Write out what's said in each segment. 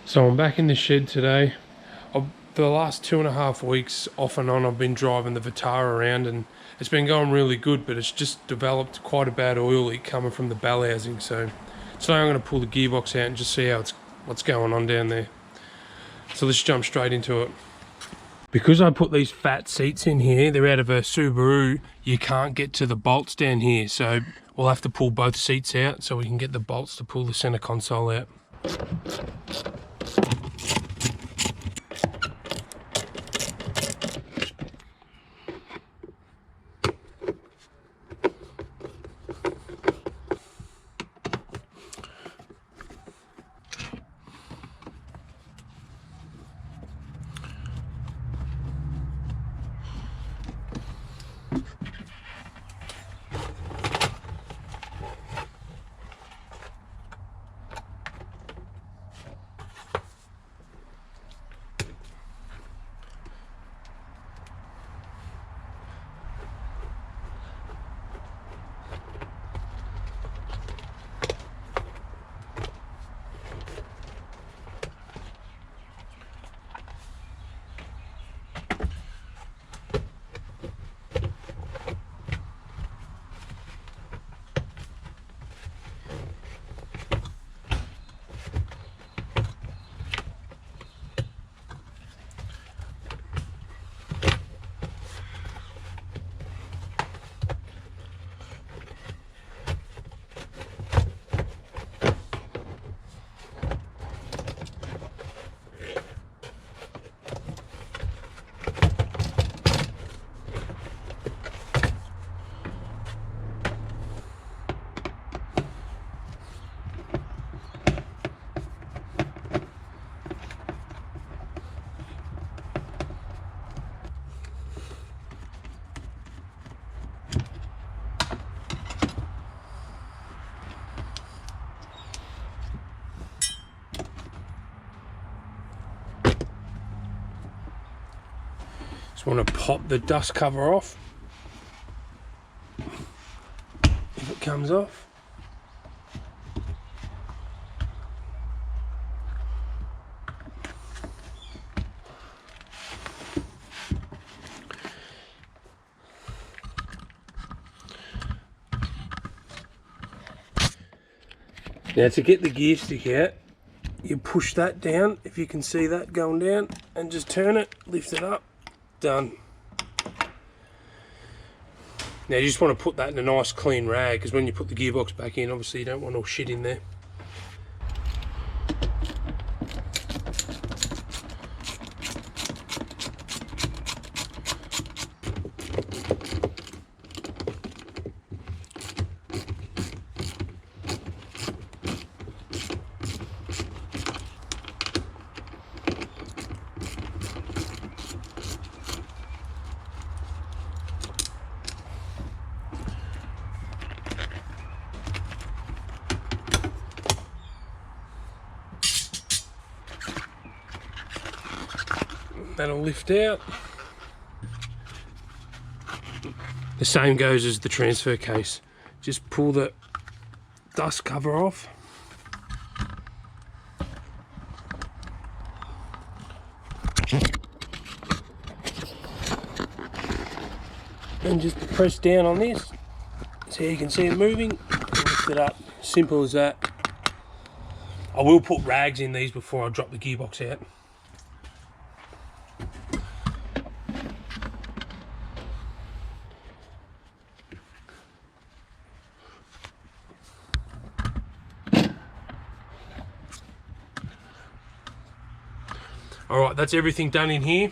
So I'm back in the shed today. For the last 2.5 weeks, off and on, I've been driving the Vitara around and it's been going really good, but it's just developed quite a bad oil leak coming from the bell housing. So today I'm going to pull the gearbox out and just see what's going on down there. So let's jump straight into it. Because I put these fat seats in here, they're out of a Subaru, you can't get to the bolts down here. So we'll have to pull both seats out so we can get the bolts to pull the center console out. Just want to pop the dust cover off if it comes off. Now to get the gear stick out, you push that down, if you can see that going down, and just turn it, lift it up. Done. Now you just want to put that in a nice clean rag, because when you put the gearbox back in, obviously you don't want all shit in there. That'll lift out. The same goes as the transfer case. Just pull the dust cover off. And just press down on this so you can see it moving and lift it up. Simple as that. I will put rags in these before I drop the gearbox out. Alright, that's everything done in here.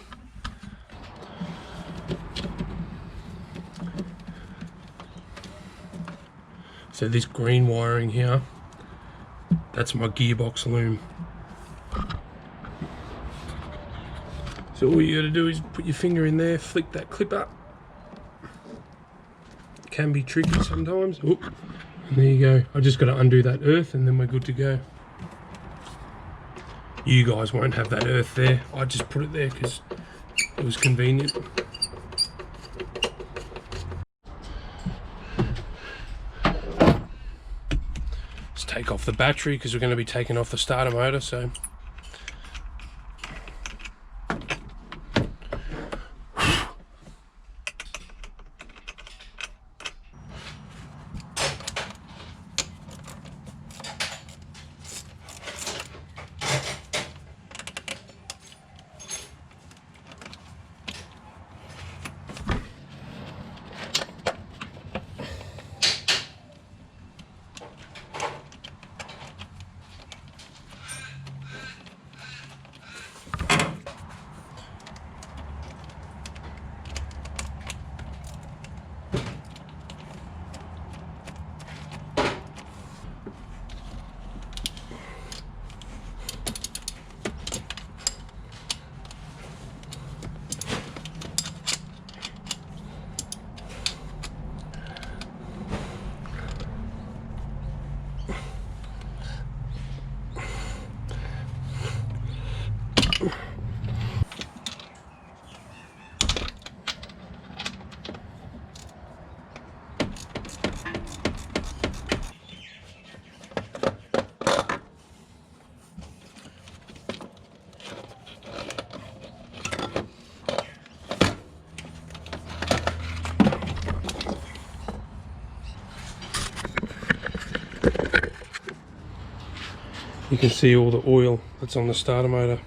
So this green wiring here, that's my gearbox loom. So all you gotta do is put your finger in there, flick that clip up. It can be tricky sometimes. Oop. And there you go. I just gotta undo that earth and then we're good to go. You guys won't have that earth there. I just put it there because it was convenient. Let's take off the battery because we're going to be taking off the starter motor. So can see all the oil that's on the starter motor.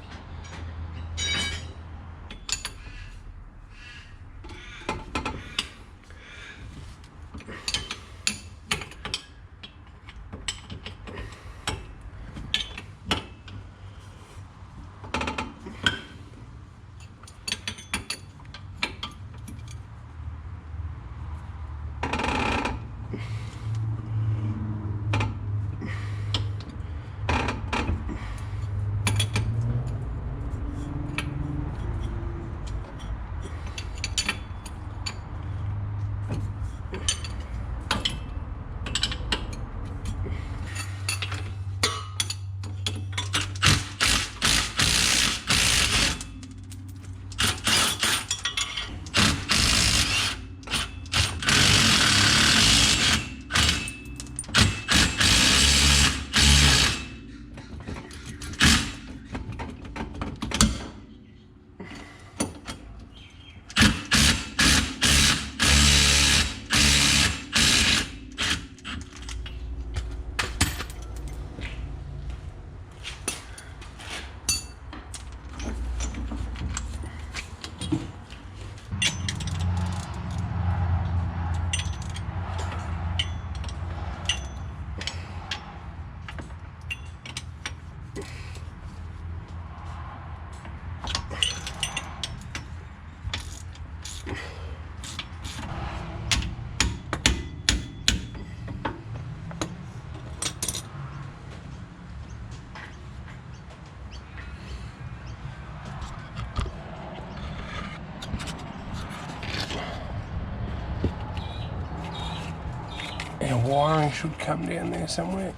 Our wiring should come down there somewhere.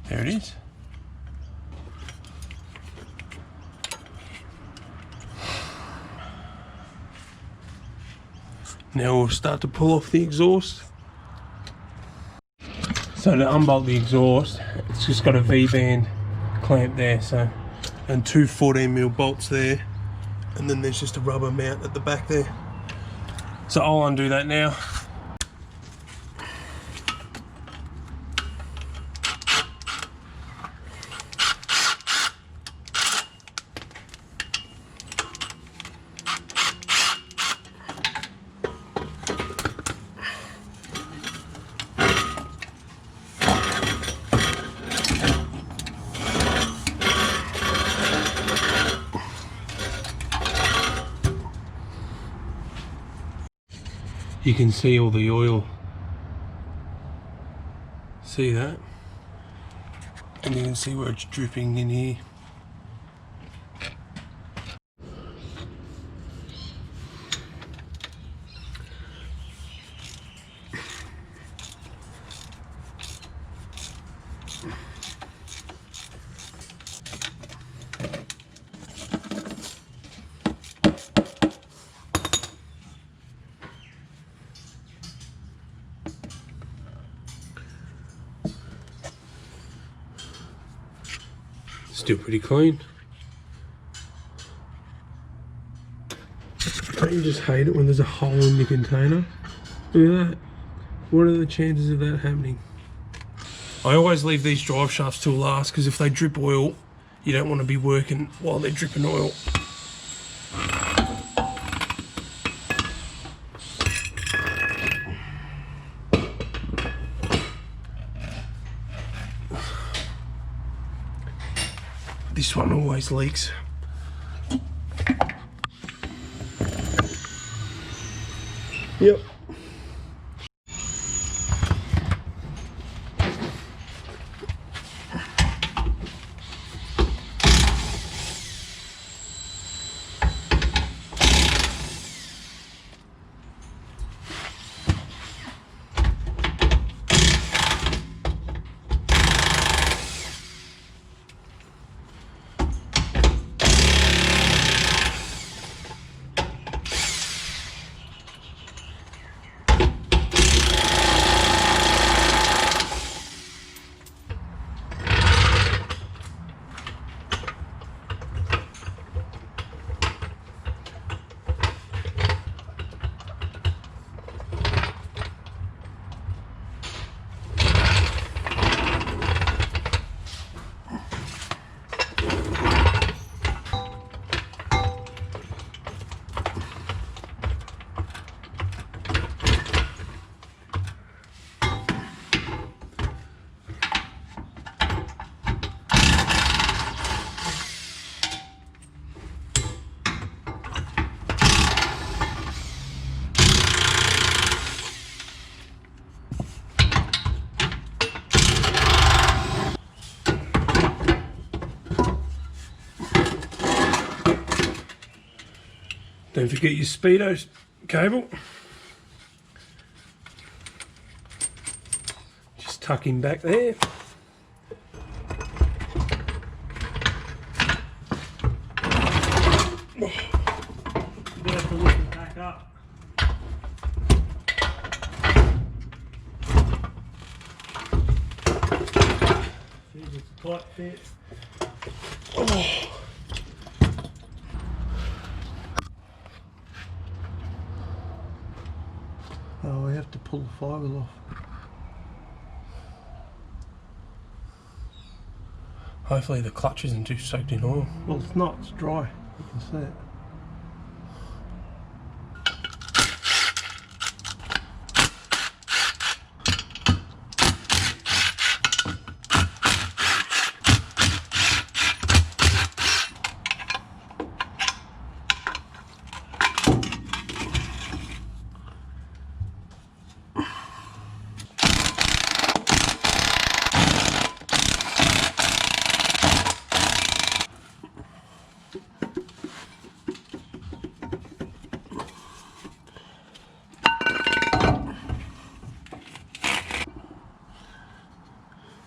There it is. Now we'll start to pull off the exhaust. So to unbolt the exhaust, it's just got a V-band clamp there, so, and two 14mm bolts there, and then there's just a rubber mount at the back there. So I'll undo that now. You can see all the oil. See that? And you can see where it's dripping in here. Still pretty clean. Don't you just hate it when there's a hole in the container? Look at that. What are the chances of that happening? I always leave these drive shafts till last because if they drip oil, you don't want to be working while they're dripping oil. This one always leaks. Yep. Don't forget your speedo cable. Just tuck him back there. You have to lift it back up. See if it's a tight fit. Oh, we have to pull the fibre off. Hopefully the clutch isn't too soaked in oil. Well, it's not, it's dry. You can see it.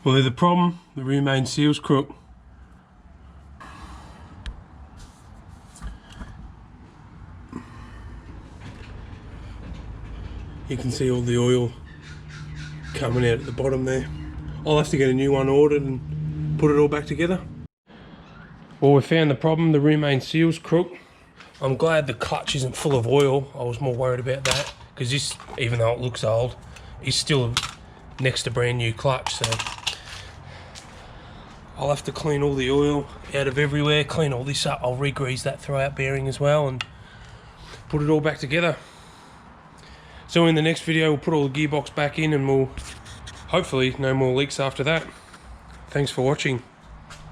Well, there's a problem. The rear main seal's crook. You can see all the oil coming out at the bottom there. I'll have to get a new one ordered and put it all back together. Well, we found the problem. The rear main seal's crook. I'm glad the clutch isn't full of oil. I was more worried about that because this, even though it looks old, is still next to brand new clutch. So I'll have to clean all the oil out of everywhere, clean all this up. I'll re-grease that throwout bearing as well and put it all back together. So in the next video, we'll put all the gearbox back in and we'll hopefully no more leaks after that. Thanks for watching.